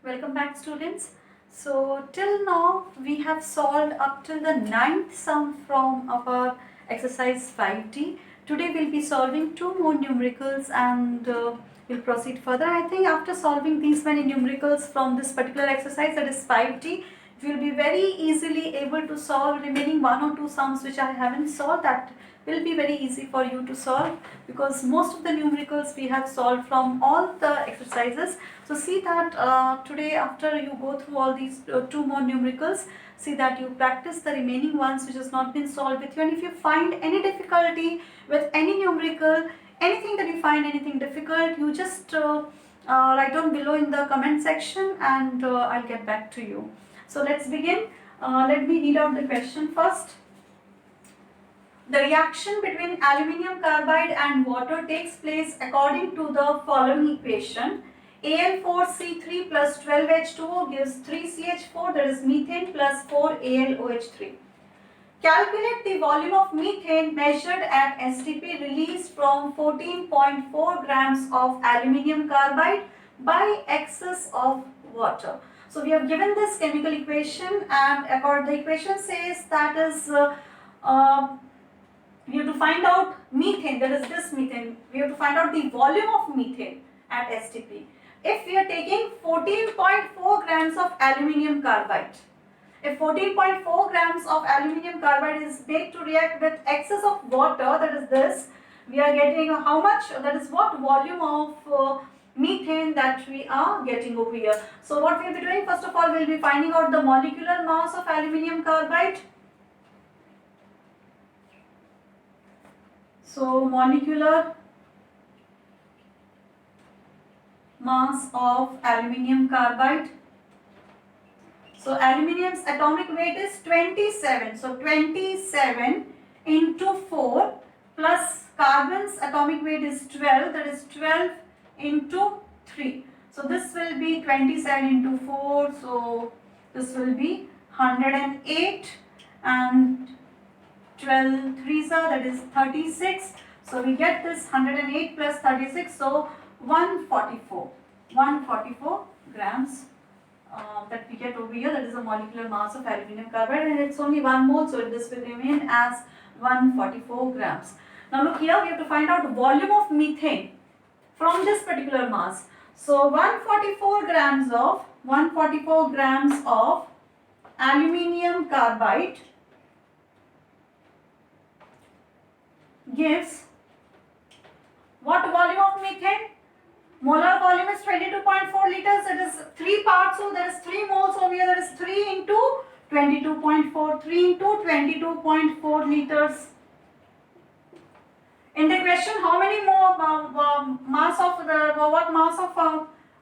Welcome back, students. So till now we have solved up till the ninth sum from our exercise 5D. Today we'll be solving two more numericals and we'll proceed further. I think after solving these many numericals from this particular exercise, that is 5D, we will be very easily able to solve remaining one or two sums which I haven't solved. That will be very easy for you to solve because most of the numericals we have solved from all the exercises. So see that today after you go through all these two more numericals, see that you practice the remaining ones which has not been solved with you, and if you find any difficulty with any numerical, anything that you find anything difficult, you just write down below in the comment section and I'll get back to you. So let's begin. Let me read out the question first. The reaction between aluminium carbide and water takes place according to the following equation. Al4C3 plus 12H2O gives 3CH4, that is methane, plus 4AlOH3. Calculate the volume of methane measured at STP released from 14.4 grams of aluminium carbide by excess of water. So we have given this chemical equation, and the equation says that is we have to find out methane, that is this methane. We have to find out the volume of methane at STP. If we are taking 14.4 grams of aluminium carbide, if 14.4 grams of aluminium carbide is made to react with excess of water, that is this, we are getting how much, that is what volume of methane that we are getting over here. So what we will be doing, first of all, we will be finding out the molecular mass of aluminium carbide. So molecular mass of aluminium carbide. So aluminium's atomic weight is 27. So 27 into 4 plus carbon's atomic weight is 12. That is 12 into 3. So this will be 27 into 4. So this will be 108 and 12 threes are, that is 36. So we get this 108 plus 36. So 144 grams that we get over here, that is the molecular mass of aluminium carbide, and it's only 1 mole, so this will remain as 144 grams. Now look here, we have to find out the volume of methane from this particular mass. So 144 grams of aluminium carbide gives what volume of methane? Molar volume is 22.4 liters. It is 3 parts, so there is 3 moles over here. That is 3 into 22.4. 3 into 22.4 liters. In the question, how many more mass of the what mass of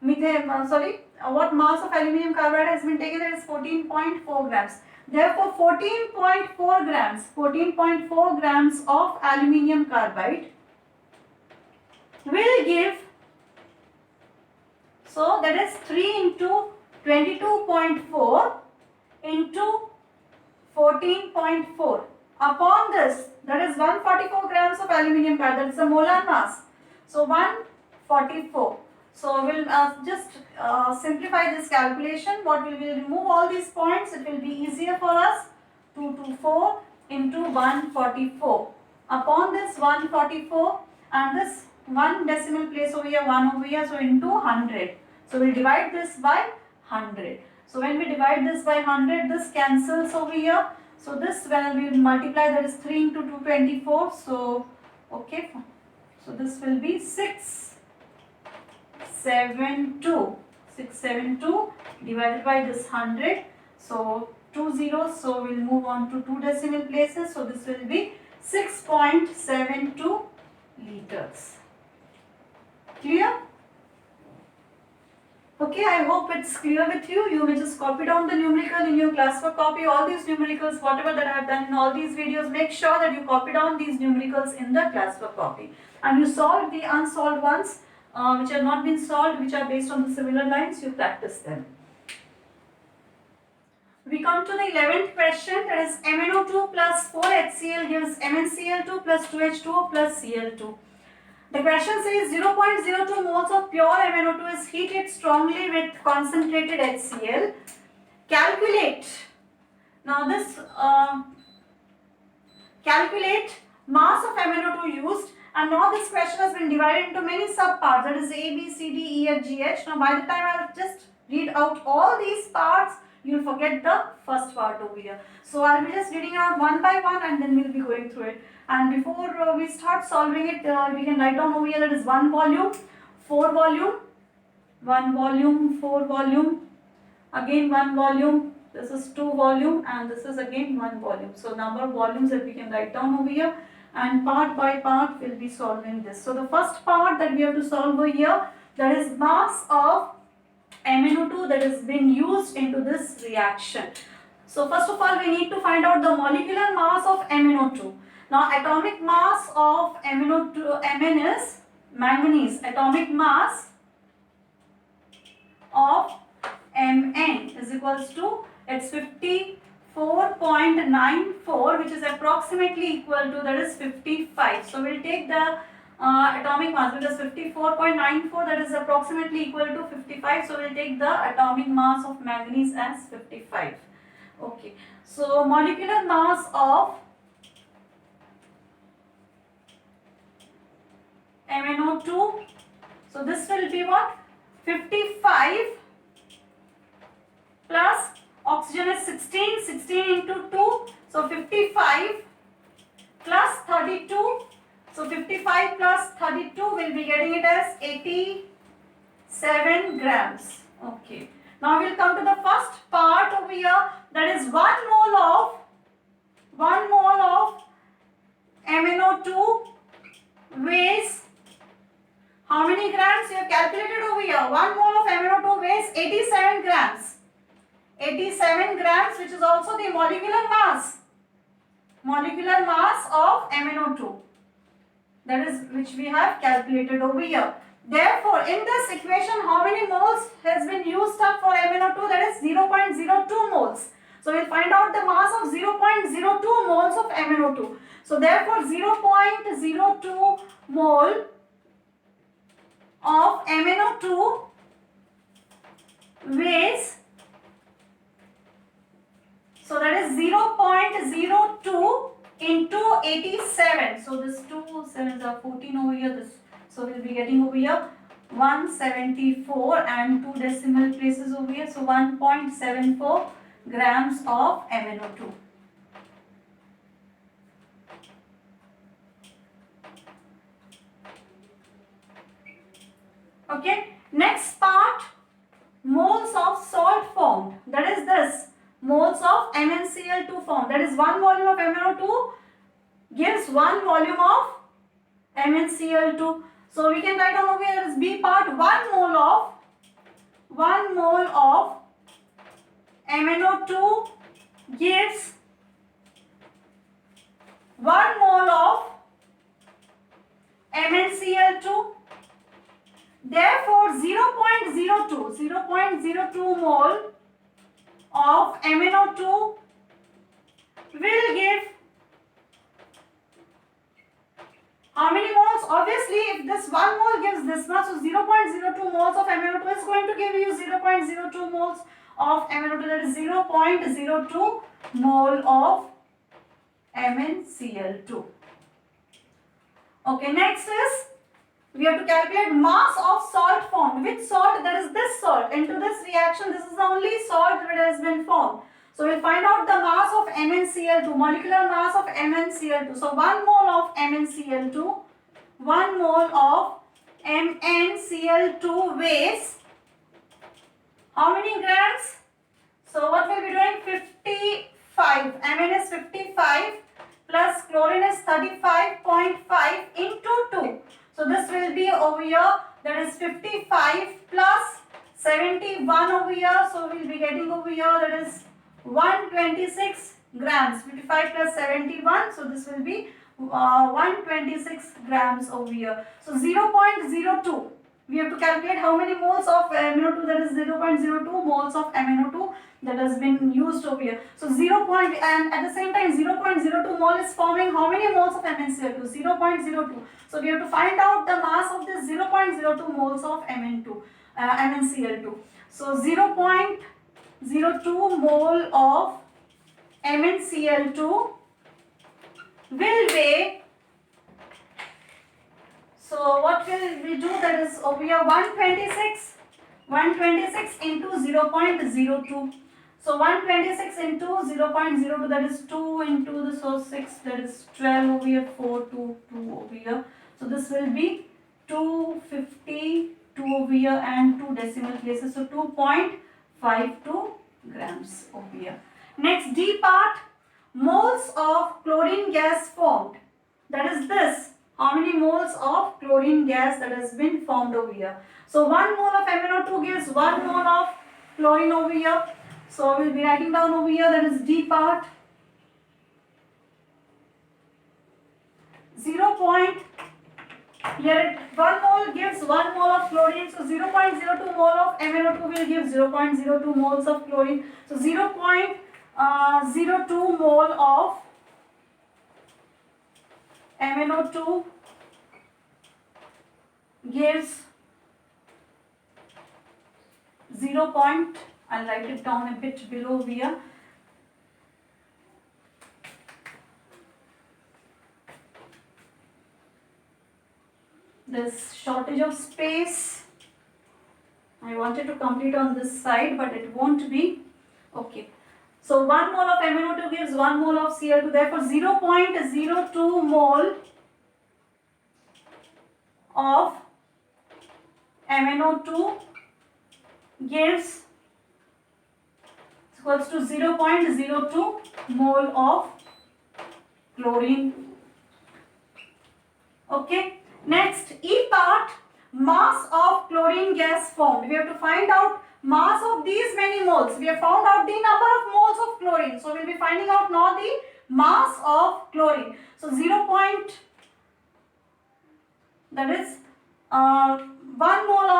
methane? What mass of aluminium carbide has been taken? That is 14.4 grams. Therefore, 14.4 grams of aluminium carbide will give, so that is 3 into 22.4 into 14.4. Upon this, that is 144 grams of aluminium carbide, that is the molar mass. So 144. So we'll just simplify this calculation. What we will remove all these points, it will be easier for us. 224 into 144. Upon this 144 and this 1 decimal place over here, 1 over here, so into 100. So we'll divide this by 100. So when we divide this by 100, this cancels over here. So this, when we multiply, that is 3 into 224. So okay, so this will be 672 divided by this 100. So 2 zeros, so we'll move on to 2 decimal places. So this will be 6.72 liters. Clear? Okay, I hope it's clear with you. You may just copy down the numerical in your classwork copy. All these numericals, whatever that I have done in all these videos, make sure that you copy down these numericals in the classwork copy. And you solve the unsolved ones which have not been solved, which are based on the similar lines, you practice them. We come to the 11th question, that is MnO2 plus 4HCl gives MnCl2 plus 2H2O plus Cl2. The question says 0.02 moles of pure MnO2 is heated strongly with concentrated HCl. Calculate. Now this calculate mass of MnO2 used, and now this question has been divided into many subparts, that is A, B, C, D, E, F, G, H. Now by the time I will just read out all these parts, you will forget the first part over here. So I will be just reading out one by one and then we will be going through it. And before we start solving it, we can write down over here that is 1 volume, 4 volume, 1 volume, 4 volume, again 1 volume, this is 2 volume, and this is again 1 volume. So number of volumes that we can write down over here, and part by part we'll be solving this. So the first part that we have to solve over here, that is mass of MnO2 that has been used into this reaction. So first of all we need to find out the molecular mass of MnO2. Now atomic mass of MnO2, Mn is manganese. Atomic mass of Mn is equals to, it's 54.94, which is approximately equal to, that is 55. So we'll take the atomic mass, because 54.94, that is approximately equal to 55. So we'll take the atomic mass of manganese as 55. Okay. So molecular mass of MnO2. So this will be what? 55 plus oxygen is 16, 16 into 2. So 55 plus 32. So 55 plus 32, we'll be getting it as 87 grams. Okay. Now we'll come to the first part over here, that is 1 mole of MnO2 weighs how many grams? You have calculated over here. 1 mole of MnO2 weighs 87 grams. 87 grams, which is also the molecular mass. Molecular mass of MnO2. That is which we have calculated over here. Therefore, in this equation, how many moles has been used up for MnO2? That is 0.02 moles. So we'll find out the mass of 0.02 moles of MnO2. So therefore, 0.02 mole of MnO2 weighs, so that is 0.02 into 87. So this 2 7s are 14 over here. This, so we'll be getting over here 174 and 2 decimal places over here. So 1.74 grams of MnO2. Okay. Next part, moles of salt formed. That is this. Moles of MnCl2 formed. That is 1 volume of MnO2 gives 1 volume of MnCl2. So we can write down over here as B part, 1 mole of MnO2 gives 1 mole of MnCl2. Therefore 0.02 mole of MnO2 will give how many moles? Obviously, if this 1 mole gives this much, so 0.02 moles of MnO2 is going to give you 0.02 moles of MnO2. That is 0.02 mole of MnCl2. Okay, next is we have to calculate mass of salt formed. Which salt? That is this salt. Into this reaction, this is the only salt that has been formed. So we'll find out the mass of MnCl2, molecular mass of MnCl2. So 1 mole of MnCl2, 1 mole of MnCl2 weighs how many grams? So what we'll be doing? 55. Mn is 55 plus chlorine is 35.5 into 2. So this will be over here, that is 55 plus 71 over here. So we'll be getting over here, that is 126 grams. 55 plus 71. So this will be 126 grams over here. So 0.02. We have to calculate how many moles of MnO2, that is 0.02 moles of MnO2 that has been used over here. So 0. And at the same time 0.02 mole is forming how many moles of MnCl2? 0.02. So we have to find out the mass of this 0.02 moles of MnCl2. So 0.02 mole of MnCl2 will weigh. So what will we do? That is over here 126 into 0.02. So 126 into 0.02, that is 2 into the, so 6, that is 12 over here, 4, 2 over here. So this will be 252 over here and 2 decimal places. So 2.52 grams over here. Next, D part, moles of chlorine gas formed. That is this. How many moles of chlorine gas that has been formed over here? So 1 mole of MnO2 gives 1 mole of chlorine over here. So we'll be writing down over here, that is D part. 1 mole gives 1 mole of chlorine. So 0.02 mole of MnO2 will give 0.02 moles of chlorine. So 0.02 mole of MnO2 gives 0. I'll write it down a bit below here. There's shortage of space. I wanted to complete on this side, but it won't be. Okay. So 1 mole of MnO2 gives 1 mole of Cl2. Therefore, 0.02 mole of MnO2 gives equals to 0.02 mole of chlorine. Okay. Next, E part, mass of chlorine gas formed. We have to find out mass of these many moles. We have found out the number of moles of chlorine. So, we will be finding out now the mass of chlorine. So, 0. That is 1 mole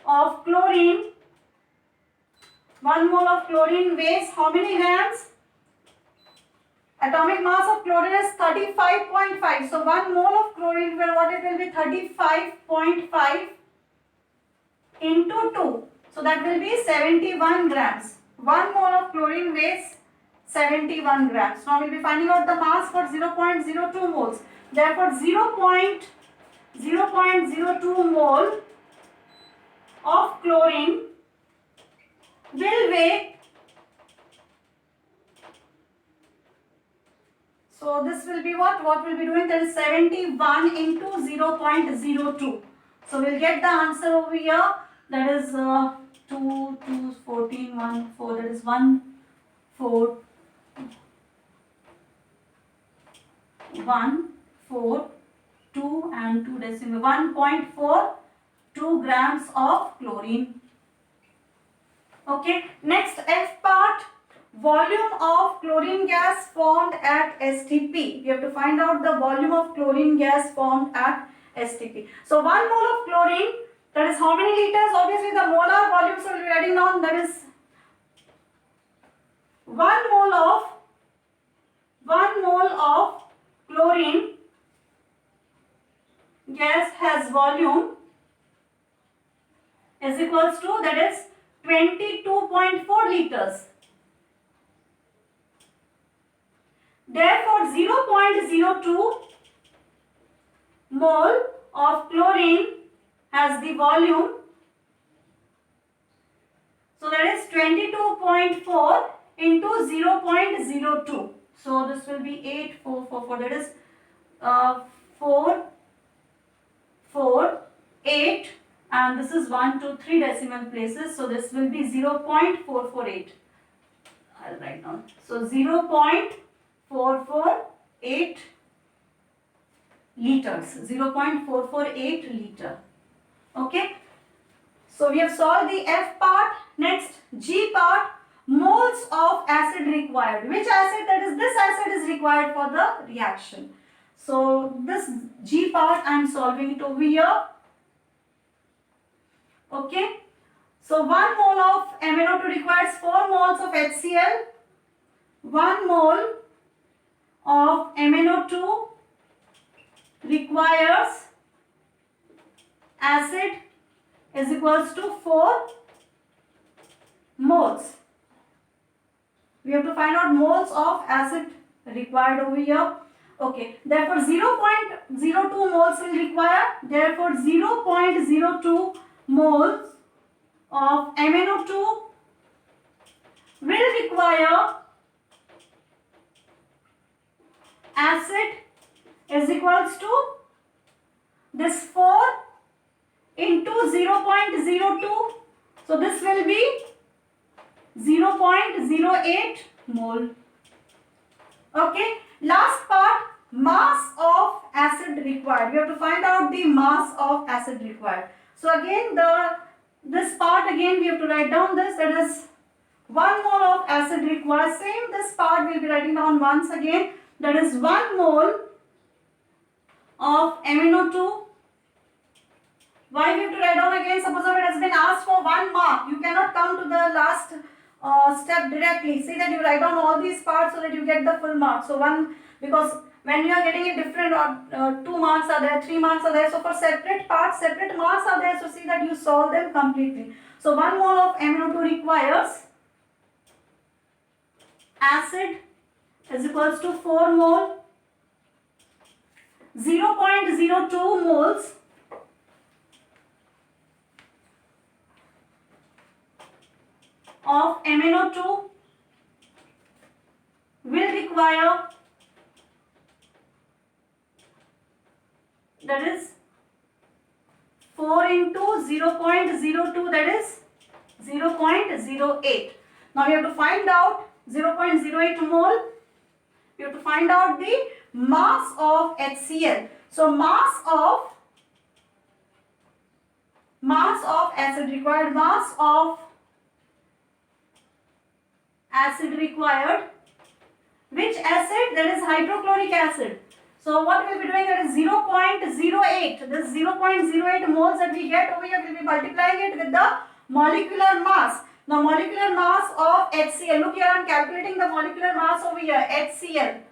of chlorine. 1 mole of chlorine weighs how many grams? Atomic mass of chlorine is 35.5. So 1 mole of chlorine, well, what it will be? 35.5 into 2. So that will be 71 grams. 1 mole of chlorine weighs 71 grams. Now we will be finding out the mass for 0.02 moles. Therefore 0.02 mole of chlorine will weigh. So this will be what? What we'll be doing? That is 71 into 0.02. So we'll get the answer over here. That is 2, 14, 1, 4. That is 1, 4, 1, 4, 2 and 2 decimal. 1.42 grams of chlorine. Okay. Next, F part. Volume of chlorine gas formed at STP. We have to find out the volume of chlorine gas formed at STP. So 1 mole of chlorine, that is how many liters? Obviously the molar volume, so we will be writing down, that is 1 mole of chlorine gas has volume is equals to, that is 22.4 liters. Therefore, 0.02 mole of chlorine has the volume. So that is 22.4 into 0.02. So this will be 8444. That is 4, 4, 8, and this is 1, 2, 3 decimal places. So this will be 0.448. I'll write down. So 0.448 liters. 0.448 liter. Okay. So we have solved the F part. Next, G part. Moles of acid required. Which acid? That is, this acid is required for the reaction. So this G part I am solving it over here. Okay. So 1 mole of MnO2 requires 4 moles of HCl. 1 mole of MnO2 requires acid is equals to 4 moles. We have to find out moles of acid required over here. Okay, therefore 0.02 moles will require, therefore 0.02 moles of MnO2 will require acid is equals to this 4 into 0.02. So this will be 0.08 mole. Okay, last part, mass of acid required. We have to find out the mass of acid required. So again this part again we have to write down this, that is 1 mole of acid required. Same this part we will be writing down once again, that is 1 mole of MnO2. Why we have to write down again? Suppose if it has been asked for 1 mark, you cannot come to the last step directly. See that you write down all these parts so that you get the full mark. So because when you are getting a different 2 marks are there, 3 marks are there. So for separate parts, separate marks are there. So see that you solve them completely. So 1 mole of MnO2 requires acid is equals to 4 mole. 0.02 moles of MnO2 will require, that is 4 into 0.02, that is 0.08. Now we have to find out 0.08 mole. We have to find out the mass of HCl. So mass of acid required, mass of acid required. Which acid? That is hydrochloric acid. So what we will be doing, that is 0.08. This 0.08 moles that we get over here, we will be multiplying it with the molecular mass. Now molecular mass of HCl. Look here, I am calculating the molecular mass over here. HCl.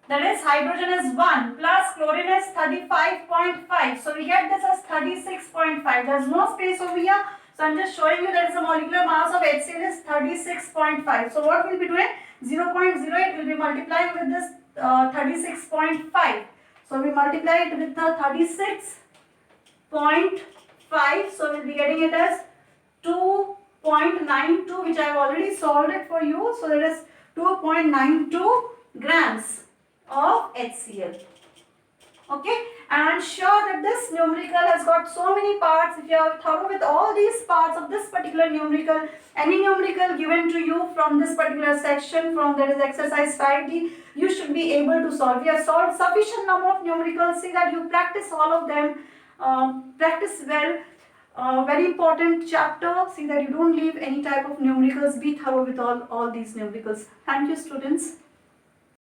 That is hydrogen is 1 plus chlorine is 35.5. So we get this as 36.5. There is no space over here. So I am just showing you that the molecular mass of HCl is 36.5. So what we will be doing? 0.08 will be multiplying with this 36.5. So we multiply it with the 36.5. So we will be getting it as 2.92, which I have already solved it for you. So that is 2.92 grams of HCl. Okay, and I am sure that this numerical has got so many parts. If you are thorough with all these parts of this particular numerical, any numerical given to you from this particular section, from that is exercise 5D, you should be able to solve. We have solved sufficient number of numericals. See that you practice all of them, practice well. Very important chapter. See that you don't leave any type of numericals. Be thorough with all these numericals. Thank you, students.